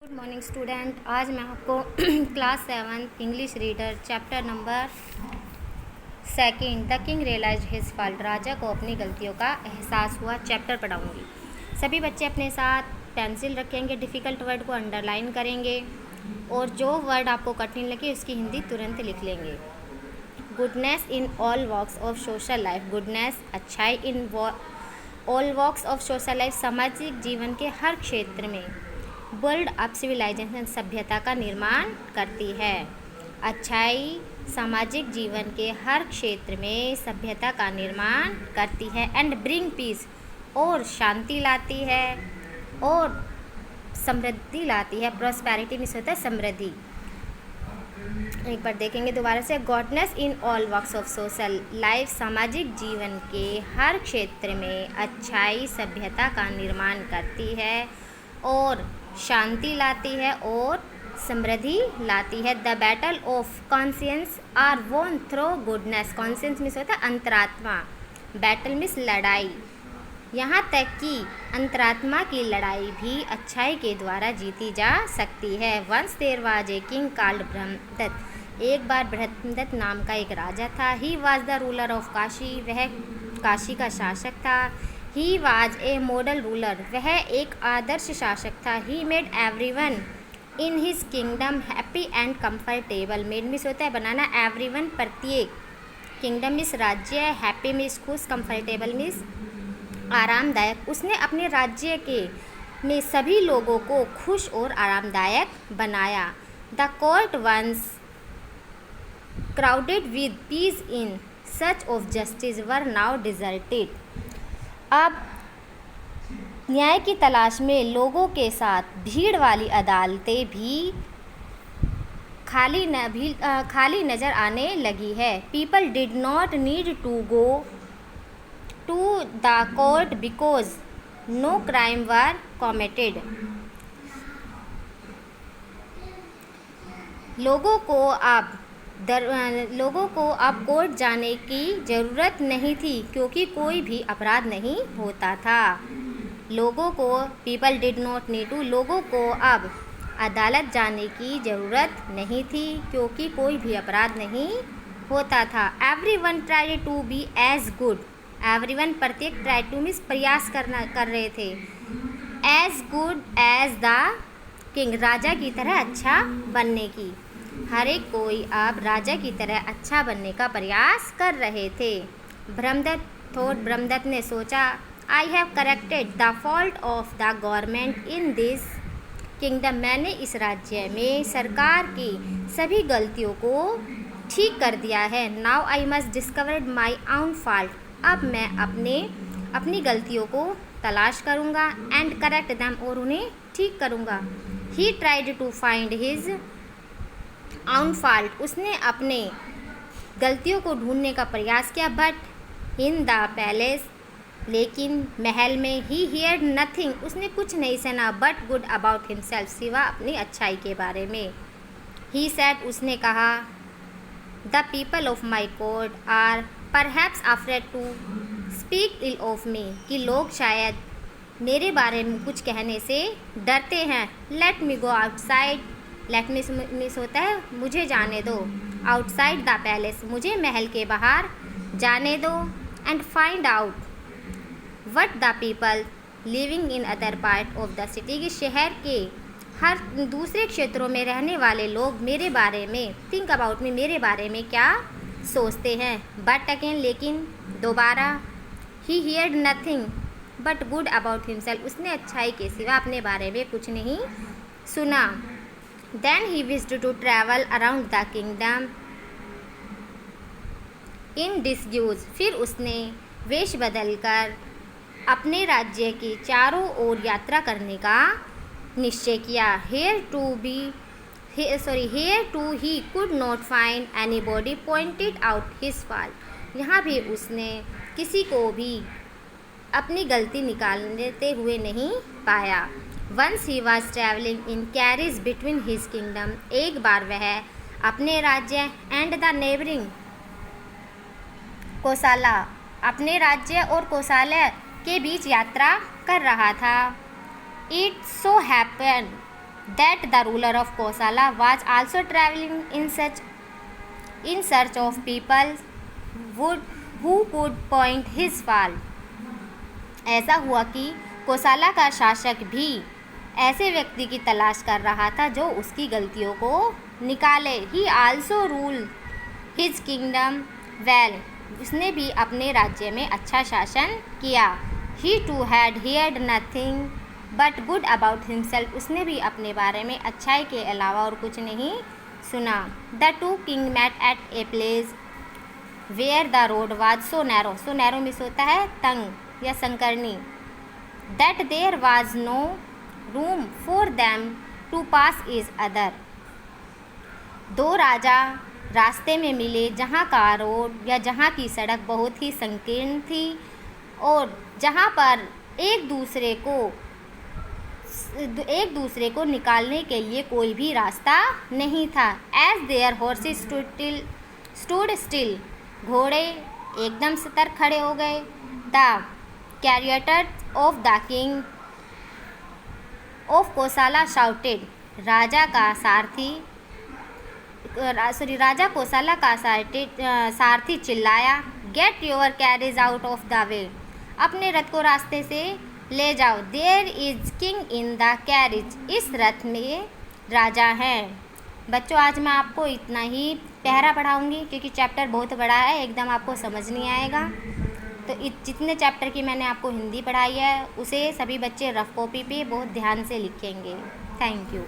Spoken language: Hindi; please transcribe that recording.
Good morning student. आज मैं आपको class 7 English reader chapter number 2 the king realise his fault, राजा को अपनी गलतियों का एहसास हुआ, चैप्टर पढ़ाऊंगी। सभी बच्चे अपने साथ पेंसिल रखेंगे, डिफ़िकल्ट वर्ड को अंडरलाइन करेंगे और जो वर्ड आपको कठिन लगे उसकी हिंदी तुरंत लिख लेंगे। Goodness in all walks of social life, goodness अच्छाई in all walks of social life, सामाजिक जीवन के हर क्षेत्र में। बिल्ड अप सिविलाइजेशन, सभ्यता का निर्माण करती है। अच्छाई सामाजिक जीवन के हर क्षेत्र में सभ्यता का निर्माण करती है। एंड ब्रिंग पीस, और शांति लाती है और समृद्धि लाती है। प्रॉस्पेरिटी मीन्स होता है समृद्धि। एक बार देखेंगे दोबारा से। Goodness in all works of social life, सामाजिक जीवन के हर क्षेत्र में अच्छाई सभ्यता का निर्माण करती है और शांति लाती है और समृद्धि लाती है। The battle of conscience are won through goodness, conscience means होता है अंतरात्मा, बैटल मीन्स लड़ाई, यहाँ तक कि अंतरात्मा की लड़ाई भी अच्छाई के द्वारा जीती जा सकती है। Once there was a king called Brahmadatta, एक बार ब्रह्मदत्त नाम का एक राजा था। He was the ruler of Kashi, वह काशी का शासक था। He was a model ruler, वह एक आदर्श शासक था। He made everyone in his kingdom happy and comfortable, made means होता है बनाना, एवरीवन प्रत्येक, किंगडम मीन्स राज्य, हैप्पी मीन्स खुश, कंफर्टेबल मीन्स आरामदायक। उसने अपने राज्य के में सभी लोगों को खुश और आरामदायक बनाया। The court once crowded with peace in such of justice were now deserted, अब न्याय की तलाश में लोगों के साथ भीड़ वाली अदालतें भी खाली नज़र आने लगी है। People did not need to go to the court because no crime were committed, लोगों को अब कोर्ट जाने की ज़रूरत नहीं थी क्योंकि कोई भी अपराध नहीं होता था। लोगों को, people did not need to, लोगों को अब अदालत जाने की ज़रूरत नहीं थी क्योंकि कोई भी अपराध नहीं होता था। Everyone tried to be as good, everyone प्रत्येक, ट्राई टू मीन्स प्रयास कर रहे थे, as good as the king, राजा की तरह अच्छा बनने की। हर एक कोई अब राजा की तरह अच्छा बनने का प्रयास कर रहे थे। ब्रह्मदत्त ने सोचा, I have corrected the fault of the government in this kingdom, मैंने इस राज्य में सरकार की सभी गलतियों को ठीक कर दिया है। Now I must discover my own fault, अब मैं अपनी गलतियों को तलाश करूँगा, एंड करेक्ट दैम, और उन्हें ठीक करूँगा। He tried to find his own fault, उसने अपने गलतियों को ढूंढने का प्रयास किया। बट इन द पैलेस, लेकिन महल में, ही हियर्ड नथिंग, उसने कुछ नहीं सुना, बट गुड अबाउट हिमसेल्फ, सिवा अपनी अच्छाई के बारे में। ही सेड, उसने कहा, the people of my court are perhaps afraid to speak ill of me, कि लोग शायद मेरे बारे में कुछ कहने से डरते हैं। Let me go outside, let means होता है मुझे जाने दो, आउटसाइड द पैलेस, मुझे महल के बाहर जाने दो, and find out what the people living in other part of the city, कि शहर के हर दूसरे क्षेत्रों में रहने वाले लोग मेरे बारे में, थिंक अबाउट मी, मेरे बारे में क्या सोचते हैं। बट अगेन, लेकिन दोबारा, he heard nothing but good about himself, उसने अच्छाई के सिवा अपने बारे में कुछ नहीं सुना। Then he wished to travel around the kingdom in disguise, फिर उसने वेश बदलकर अपने राज्य की चारों ओर यात्रा करने का निश्चय किया। Here too he could not find anybody pointed out his fault, यहाँ भी उसने किसी को भी अपनी गलती निकालते हुए नहीं पाया। Once he was travelling in carriage between his kingdom, एक बार वह अपने राज्य एंड द नेबरिंग कोसाला, अपने राज्य और कोसाला के बीच यात्रा कर रहा था। It so happen that the ruler of Kosala was also traveling in search of people who could point his fall. ऐसा हुआ कि कोसाला का शासक भी ऐसे व्यक्ति की तलाश कर रहा था जो उसकी गलतियों को निकाले. He also ruled his kingdom well. उसने भी अपने राज्य में अच्छा शासन किया. He too had heard nothing but good about himself. उसने भी अपने बारे में अच्छाई के अलावा और कुछ नहीं सुना. The two kings met at a place where the road was so narrow. So narrow में होता है तंग या संकरनी. That there was no room for them to pass each other. दो राजा रास्ते में मिले जहाँ का रोड या जहाँ की सड़क बहुत ही संकीर्ण थी और जहाँ पर एक दूसरे को निकालने के लिए कोई भी रास्ता नहीं था. As their horses stood still. घोड़े एकदम सतर्क खड़े हो गए. The charioteers of the king of Kosala shouted. राजा कोसाला का सारथी चिल्लाया. Get your carriage out of the way. अपने रथ को रास्ते से ले जाओ. There is king in the carriage. इस रथ में राजा हैं. बच्चों आज मैं आपको इतना ही पहरा पढ़ाऊँगी क्योंकि चैप्टर बहुत बड़ा है, एकदम आपको समझ नहीं आएगा. तो जितने चैप्टर की मैंने आपको हिंदी पढ़ाई है उसे सभी बच्चे रफ कॉपी पे बहुत ध्यान से लिखेंगे. Thank you.